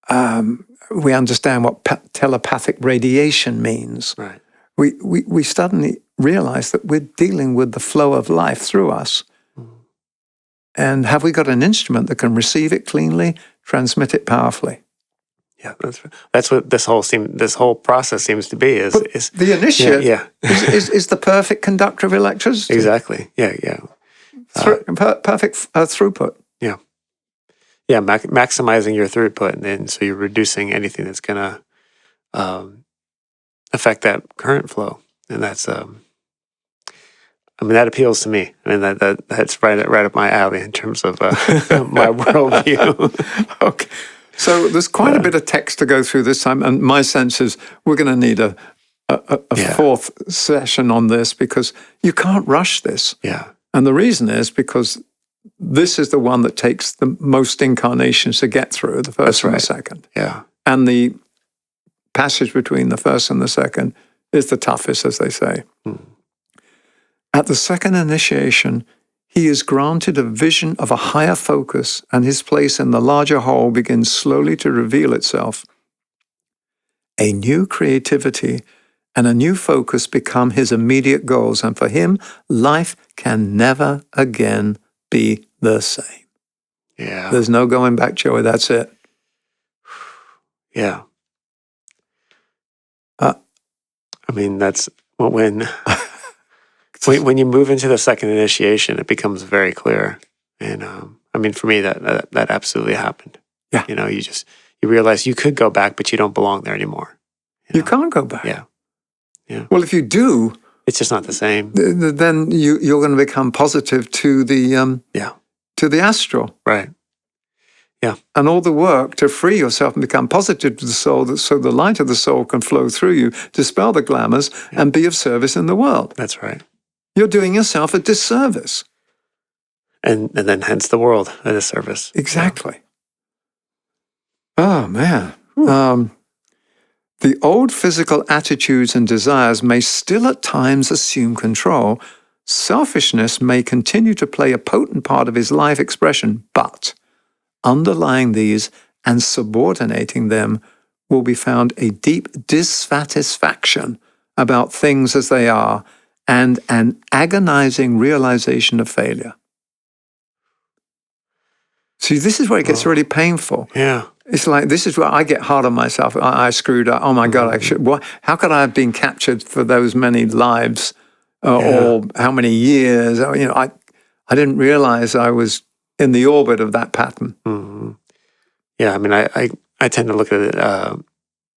We understand what telepathic radiation means. Right. We suddenly realize that we're dealing with the flow of life through us. Mm. And have we got an instrument that can receive it cleanly, transmit it powerfully? Yeah, that's what this whole process seems to be. Is the initiate is the perfect conductor of electricity. Exactly. Yeah. Perfect throughput. Yeah. Yeah. Maximizing your throughput, and then so you're reducing anything that's going to affect that current flow, and that's I mean, that appeals to me. I mean, that's right up my alley in terms of my worldview. Okay. So there's quite a bit of text to go through this time, and my sense is we're going to need a fourth session on this because you can't rush this. Yeah. And the reason is because this is the one that takes the most incarnations to get through, the first and the second. Yeah. And the passage between the first and the second is the toughest, as they say. At the second initiation, he is granted a vision of a higher focus, and his place in the larger whole begins slowly to reveal itself. A new creativity and a new focus become his immediate goals, and for him, life can never again be the same. Yeah. There's no going back, Joey. That's it. Yeah. I mean, that's when you move into the second initiation, it becomes very clear. And I mean, for me, that absolutely happened. Yeah. You realize you could go back, but you don't belong there anymore. You can't go back. Yeah. Yeah. Well, if you do, it's just not the same. Then you're going to become positive to the to the astral. Right. Yeah. And all the work to free yourself and become positive to the soul, so the light of the soul can flow through you, dispel the glamours, and be of service in the world. That's right. You're doing yourself a disservice. And then hence the world a disservice. Exactly. Yeah. Oh, man. The old physical attitudes and desires may still at times assume control. Selfishness may continue to play a potent part of his life expression, but underlying these and subordinating them will be found a deep dissatisfaction about things as they are and an agonizing realization of failure. See, this is where it gets really painful. Yeah. It's like, this is where I get hard on myself. I screwed up. Oh my God, how could I have been captured for those many lives or how many years? I didn't realize I was in the orbit of that pattern. Mm-hmm. Yeah, I mean, I tend to look at it,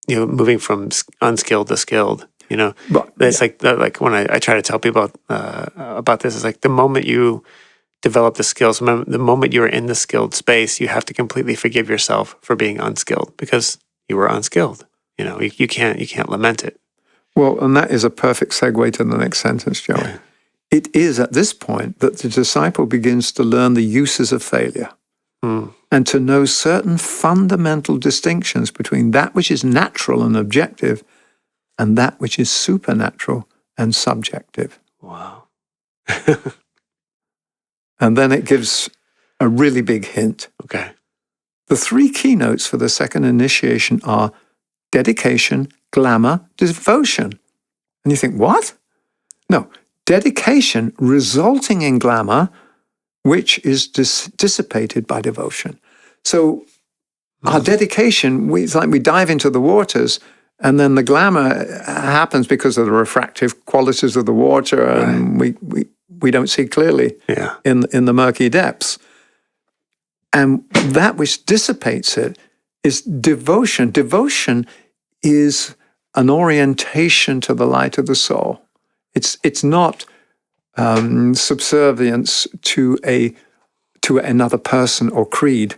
moving from unskilled to skilled. But it's like when I try to tell people about this, it's like the moment you develop the skills, the moment you're in the skilled space, you have to completely forgive yourself for being unskilled because you were unskilled. You can't lament it. Well, and that is a perfect segue to the next sentence, Joey. Yeah. It is at this point that the disciple begins to learn the uses of failure and to know certain fundamental distinctions between that which is natural and objective and that which is supernatural and subjective. Wow. And then it gives a really big hint. Okay. The three keynotes for the second initiation are dedication, glamour, devotion. And you think, what? No, dedication resulting in glamour, which is dissipated by devotion. So our dedication, it's like we dive into the waters, and then the glamour happens because of the refractive qualities of the water, and we don't see clearly in the murky depths. And that which dissipates it is devotion. Devotion is an orientation to the light of the soul. It's not subservience to another person or creed.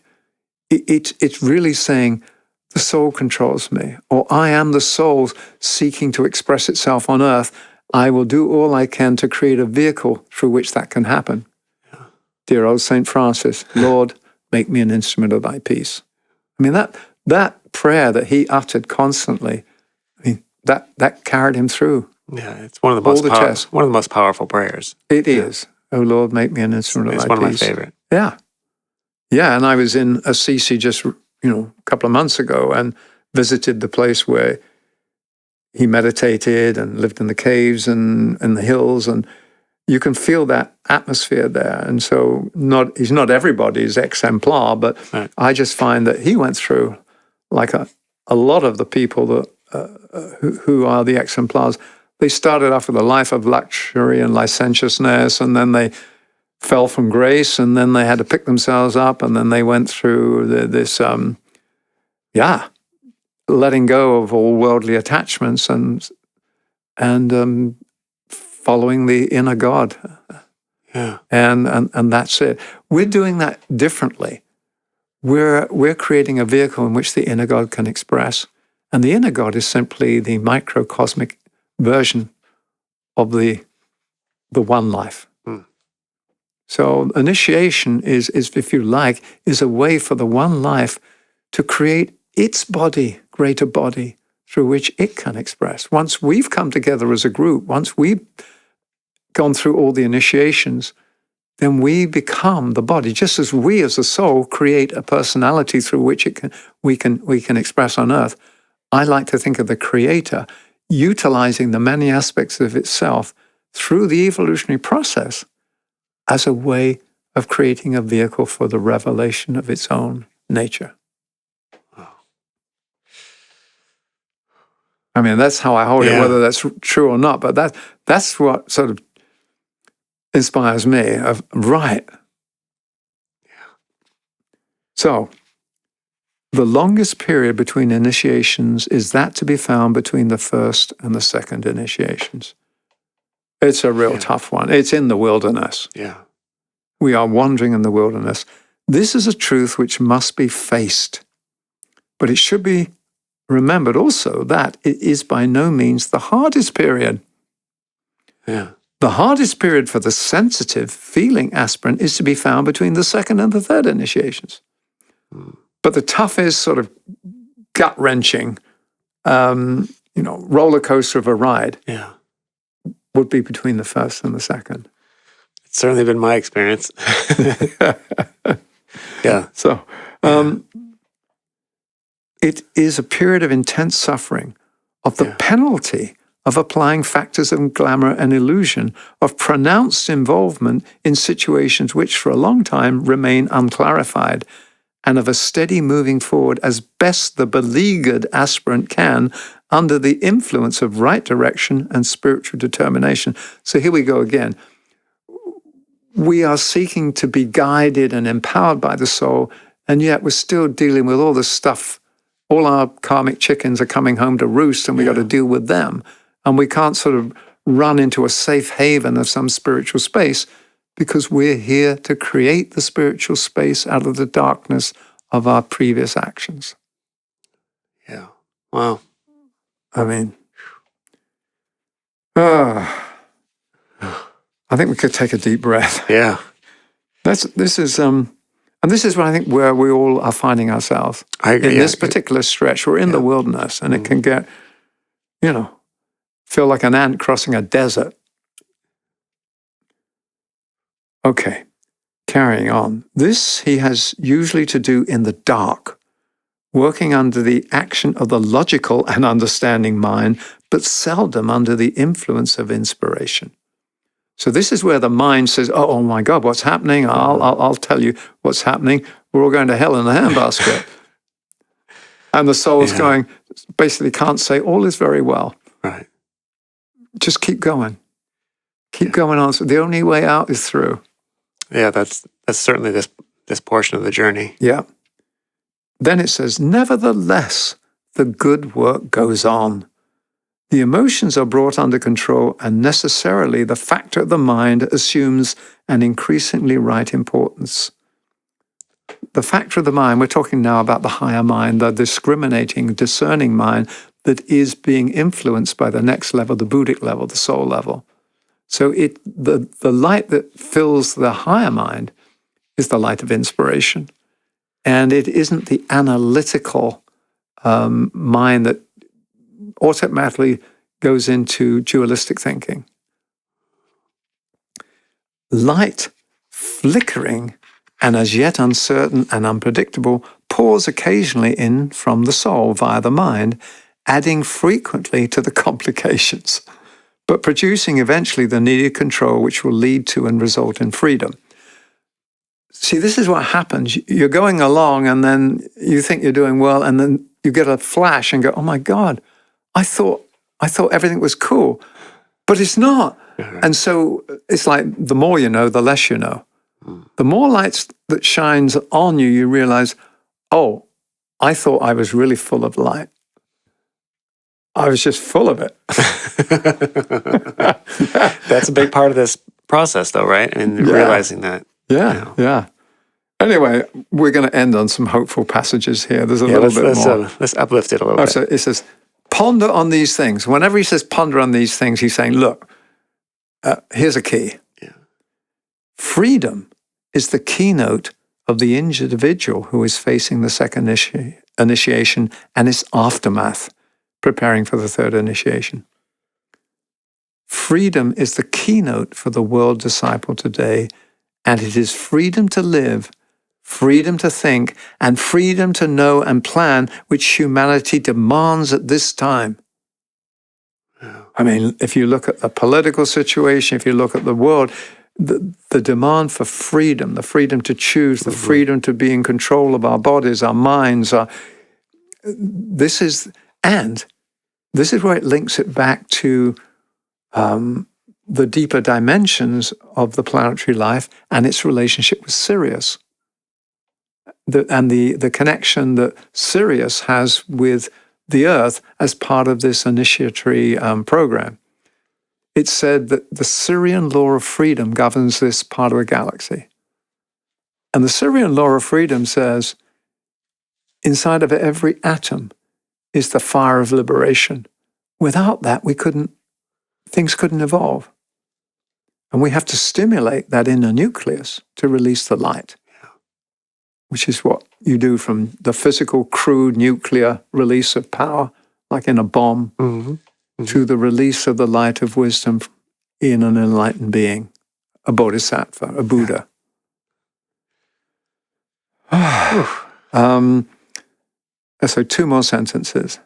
It's really saying, the soul controls me, or I am the soul seeking to express itself on earth. I will do all I can to create a vehicle through which that can happen. Yeah. Dear old St. Francis, Lord, make me an instrument of thy peace. I mean, that prayer that he uttered constantly, I mean, that carried him through. Yeah, it's one of the most powerful prayers. It is. Oh Lord, make me an instrument of thy peace. It's one of my favorite. Yeah. Yeah, and I was in Assisi just, a couple of months ago and visited the place where he meditated and lived in the caves and in the hills, and you can feel that atmosphere there. And so he's not everybody's exemplar, but I just find that he went through, like a lot of the people that who are the exemplars. They started off with a life of luxury and licentiousness, and then they fell from grace, and then they had to pick themselves up, and then they went through this letting go of all worldly attachments and following the inner God. Yeah. And that's it. We're doing that differently. We're creating a vehicle in which the inner God can express. And the inner God is simply the microcosmic version of the one life. So initiation is, if you like, is a way for the one life to create its body, greater body, through which it can express. Once we've come together as a group, once we've gone through all the initiations, then we become the body, just as we as a soul create a personality through which we can express on earth. I like to think of the Creator utilizing the many aspects of itself through the evolutionary process as a way of creating a vehicle for the revelation of its own nature. I mean, that's how I hold it, whether that's true or not, but that's what sort of inspires me of, right. So, the longest period between initiations is that to be found between the first and the second initiations. It's a real tough one. It's in the wilderness. Yeah. We are wandering in the wilderness. This is a truth which must be faced. But it should be remembered also that it is by no means the hardest period. Yeah. The hardest period for the sensitive, feeling aspirant is to be found between the second and the third initiations. But the toughest sort of gut-wrenching, roller coaster of a ride would be between the first and the second. It's certainly been my experience. Yeah. So it is a period of intense suffering, of the penalty of applying factors of glamour and illusion, of pronounced involvement in situations which for a long time remain unclarified, and of a steady moving forward as best the beleaguered aspirant can under the influence of right direction and spiritual determination. So here we go again. We are seeking to be guided and empowered by the soul, and yet we're still dealing with all this stuff. All our karmic chickens are coming home to roost, and we got to deal with them. And we can't sort of run into a safe haven of some spiritual space, because we're here to create the spiritual space out of the darkness of our previous actions. Yeah. Wow. I mean, I think we could take a deep breath. Yeah. This is what I think where we all are finding ourselves. I agree. In this particular stretch, we're in the wilderness, and it can get, feel like an ant crossing a desert. Okay, carrying on. This he has usually to do in the dark, working under the action of the logical and understanding mind, but seldom under the influence of inspiration. So this is where the mind says, oh my God, what's happening? I'll tell you what's happening. We're all going to hell in a handbasket. And the soul's going, basically can't say, all is very well. Right. Just keep going. Keep going on. So the only way out is through. Yeah, that's certainly this portion of the journey. Yeah. Then it says, nevertheless, the good work goes on. The emotions are brought under control, and necessarily the factor of the mind assumes an increasingly right importance. The factor of the mind, we're talking now about the higher mind, the discriminating, discerning mind that is being influenced by the next level, the Buddhic level, the soul level. So the light that fills the higher mind is the light of inspiration. And it isn't the analytical mind that automatically goes into dualistic thinking. Light, flickering, and as yet uncertain and unpredictable, pours occasionally in from the soul via the mind, adding frequently to the complications, but producing eventually the needed control which will lead to and result in freedom. See, this is what happens. You're going along and then you think you're doing well, and then you get a flash and go, oh my God, I thought everything was cool, but it's not. And so it's like the more you know, the less you know. The more lights that shines on you, you realize, oh, I thought I was really full of light. I was just full of it. That's a big part of this process, though, right? I mean, realizing that. Yeah. Anyway, we're going to end on some hopeful passages here. There's a little bit more. Let's uplift it a little bit. So it says, ponder on these things. Whenever he says ponder on these things, he's saying, look, here's a key. Yeah. Freedom is the keynote of the individual who is facing the second initiation and its aftermath, preparing for the third initiation. Freedom is the keynote for the world disciple today, and it is freedom to live, freedom to think, and freedom to know and plan which humanity demands at this time. Yeah. I mean, if you look at the political situation, if you look at the world, the demand for freedom, the freedom to choose, the freedom to be in control of our bodies, our minds, this is where it links it back to the deeper dimensions of the planetary life and its relationship with Sirius. And the connection that Sirius has with the Earth as part of this initiatory program. It said that the Sirian law of freedom governs this part of a galaxy. And the Sirian law of freedom says, inside of every atom is the fire of liberation. Without that, things couldn't evolve. And we have to stimulate that inner nucleus to release the light, which is what you do from the physical, crude nuclear release of power, like in a bomb, to the release of the light of wisdom in an enlightened being, a bodhisattva, a Buddha. So 2 more sentences.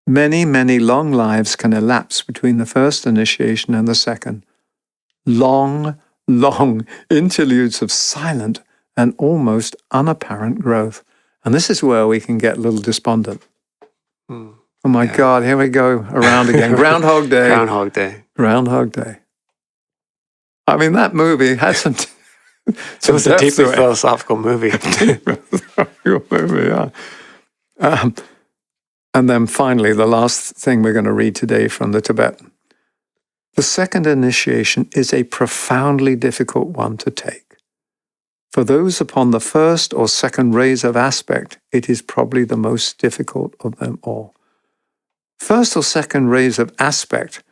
Many, many long lives can elapse between the first initiation and the second. Long, long interludes of silent and almost unapparent growth. And this is where we can get a little despondent. Oh my God, here we go around again. Groundhog Day. Groundhog Day. Groundhog Day. I mean, that movie had some it was a deeply philosophical movie. Yeah. And then finally, the last thing we're going to read today from the Tibetan. The second initiation is a profoundly difficult one to take. For those upon the first or second rays of aspect, it is probably the most difficult of them all. First or second rays of aspect,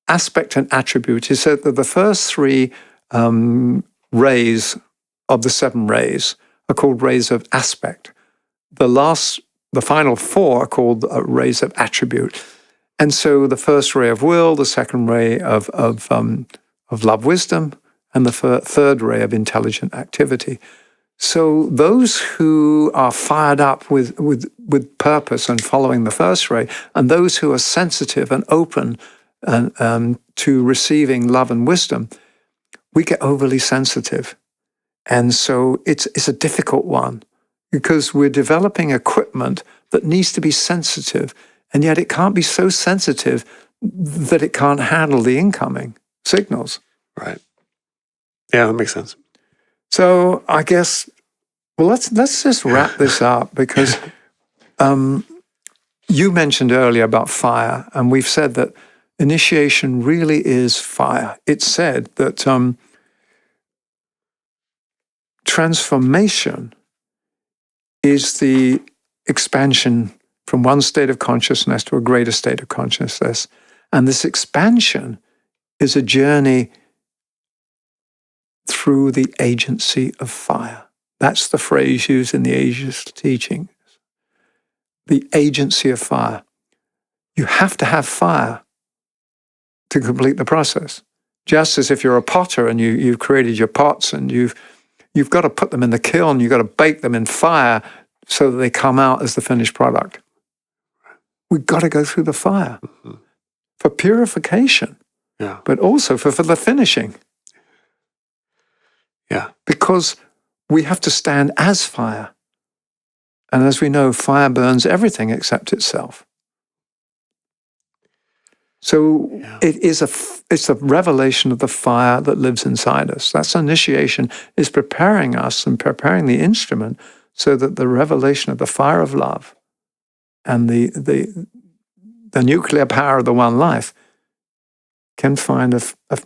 aspect and attribute, is said that the first 3 rays of the 7 rays are called rays of aspect. The final 4 are called rays of attribute. And so the first ray of will, the second ray of love, wisdom, and the third ray of intelligent activity. So those who are fired up with purpose and following the first ray, and those who are sensitive and open to receiving love and wisdom, we get overly sensitive. And so it's a difficult one because we're developing equipment that needs to be sensitive, and yet it can't be so sensitive that it can't handle the incoming signals. Right. Yeah, that makes sense. So I guess, well, let's just wrap this up because you mentioned earlier about fire, and we've said that initiation really is fire. It's said that transformation is the expansion from one state of consciousness to a greater state of consciousness. And this expansion is a journey through the agency of fire. That's the phrase used in the Asia's teachings. The agency of fire. You have to have fire to complete the process. Just as if you're a potter and you've created your pots and you've got to put them in the kiln, you've got to bake them in fire so that they come out as the finished product. We've got to go through the fire for purification, but also for the finishing. Yeah. Because we have to stand as fire. And as we know, fire burns everything except itself. So it's a revelation of the fire that lives inside us. That's initiation, is preparing us and preparing the instrument so that the revelation of the fire of love and the nuclear power of the one life can find a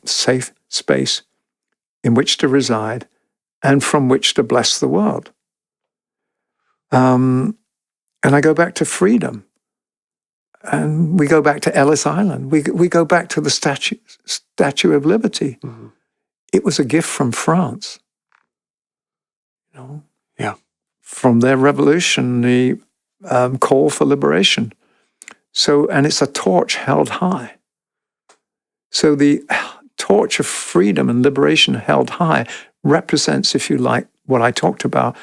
safe space in which to reside and from which to bless the world. And I go back to freedom. And we go back to Ellis Island. We go back to the Statue of Liberty. Mm-hmm. It was a gift from France. You know? Yeah. From their revolution, the call for liberation. So, and it's a torch held high. So the torch of freedom and liberation held high represents, if you like, what I talked about.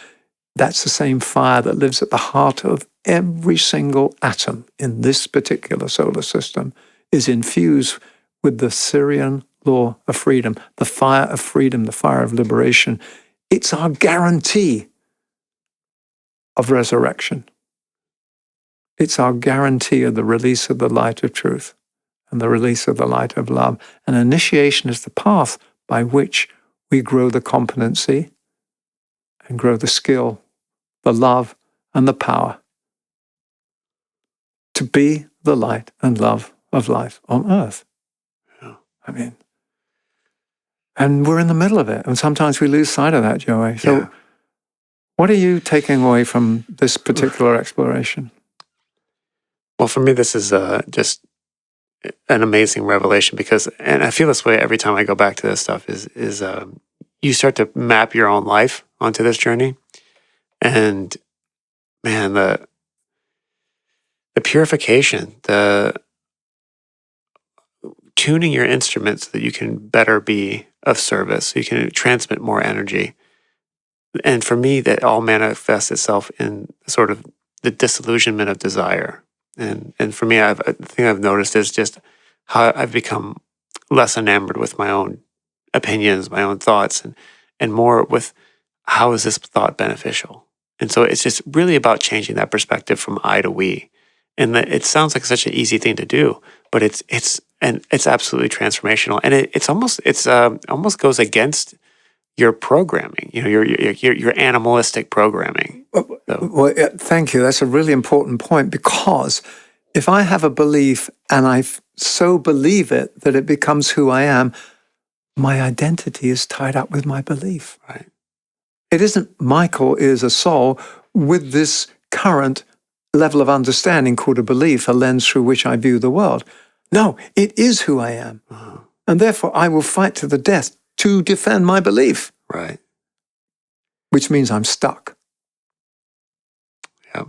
That's the same fire that lives at the heart of every single atom in this particular solar system, is infused with the Syrian law of freedom, the fire of freedom, the fire of liberation. It's our guarantee of resurrection. It's our guarantee of the release of the light of truth and the release of the light of love. And initiation is the path by which we grow the competency and grow the skill, the love, and the power to be the light and love of life on earth. Yeah. I mean, and we're in the middle of it. And sometimes we lose sight of that, Joey. So what are you taking away from this particular exploration? Well, for me, this is just an amazing revelation because, and I feel this way every time I go back to this stuff, is you start to map your own life onto this journey. And man, the purification, the tuning your instruments so that you can better be of service, so you can transmit more energy. And for me, that all manifests itself in sort of the disillusionment of desire. And for me, the thing I've noticed is just how I've become less enamored with my own opinions, my own thoughts, and more with how is this thought beneficial? And so it's just really about changing that perspective from I to we. And that it sounds like such an easy thing to do, but it's absolutely transformational. And it's almost goes against your programming, your animalistic programming. So. Well, thank you. That's a really important point, because if I have a belief and I so believe it that it becomes who I am, my identity is tied up with my belief. Right. It isn't Michael is a soul with this current level of understanding called a belief, a lens through which I view the world. No, it is who I am. Uh-huh. And therefore I will fight to the death to defend my belief. Right. Which means I'm stuck. Yeah.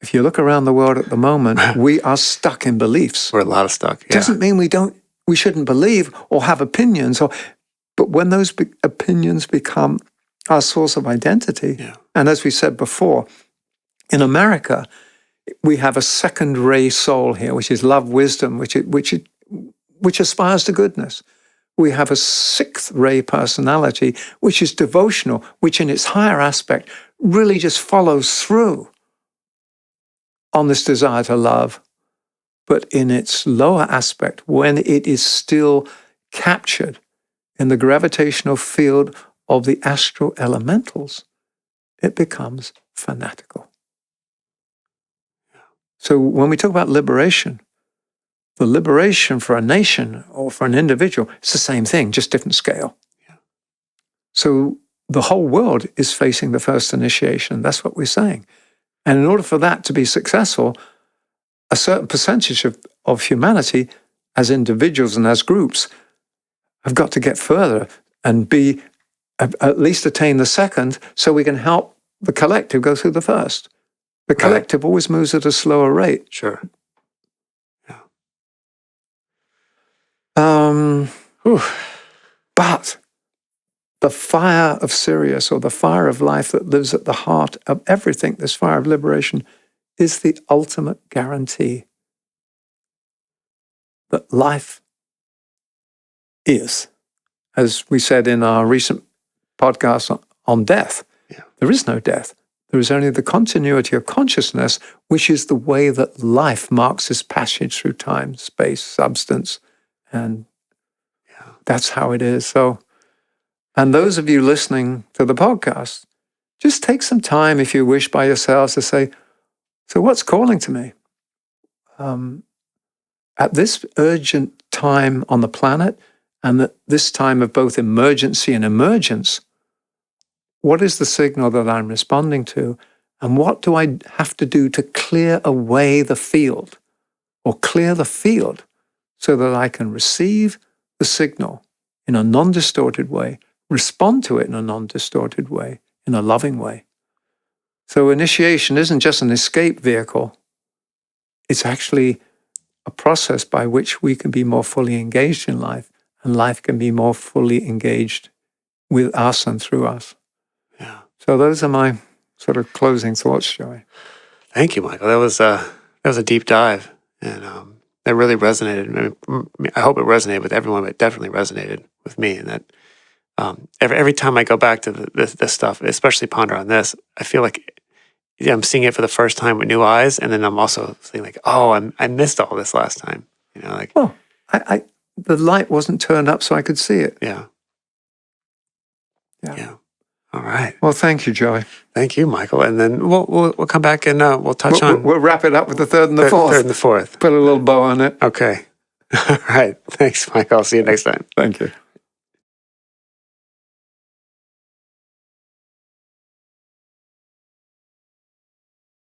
If you look around the world at the moment, we are stuck in beliefs. We're a lot of stuck. Yeah. Doesn't mean we shouldn't believe or have opinions, but when those opinions become our source of identity, and as we said before, in America, we have a second ray soul here, which is love, wisdom, which aspires to goodness. We have a sixth ray personality, which is devotional, which in its higher aspect really just follows through on this desire to love. But in its lower aspect, when it is still captured in the gravitational field of the astral elementals, it becomes fanatical. So when we talk about liberation, the liberation for a nation or for an individual, it's the same thing, just different scale. Yeah. So the whole world is facing the first initiation. That's what we're saying. And in order for that to be successful, a certain percentage of humanity as individuals and as groups have got to get further and at least attain the second so we can help the collective go through the first. The collective always moves at a slower rate. Sure. Yeah. But the fire of Sirius, or the fire of life that lives at the heart of everything, this fire of liberation, is the ultimate guarantee that life is, as we said in our recent podcast on death, there is no death. There is only the continuity of consciousness, which is the way that life marks its passage through time, space, substance, and that's how it is. So, and those of you listening to the podcast, just take some time, if you wish, by yourselves to say, So what's calling to me? At this urgent time on the planet, and at this time of both emergency and emergence, what is the signal that I'm responding to? And what do I have to do to clear away the field, or clear the field, so that I can receive the signal in a non-distorted way, respond to it in a non-distorted way, in a loving way? So initiation isn't just an escape vehicle. It's actually a process by which we can be more fully engaged in life, and life can be more fully engaged with us and through us. Yeah. So those are my sort of closing thoughts, Joey. Thank you, Michael. That was a deep dive, and that really resonated. I hope it resonated with everyone, but it definitely resonated with me. And that every time I go back to this stuff, especially ponder on this, I feel like I'm seeing it for the first time with new eyes, and then I'm also saying like, oh, I missed all this last time. Well, the light wasn't turned up so I could see it. Yeah. All right. Well, thank you, Joey. Thank you, Michael. And then we'll come back and we'll touch on. We'll wrap it up with the third and the fourth. Third and the fourth. Put a little bow on it. Okay. All right. Thanks, Michael. I'll see you next time. Thank you.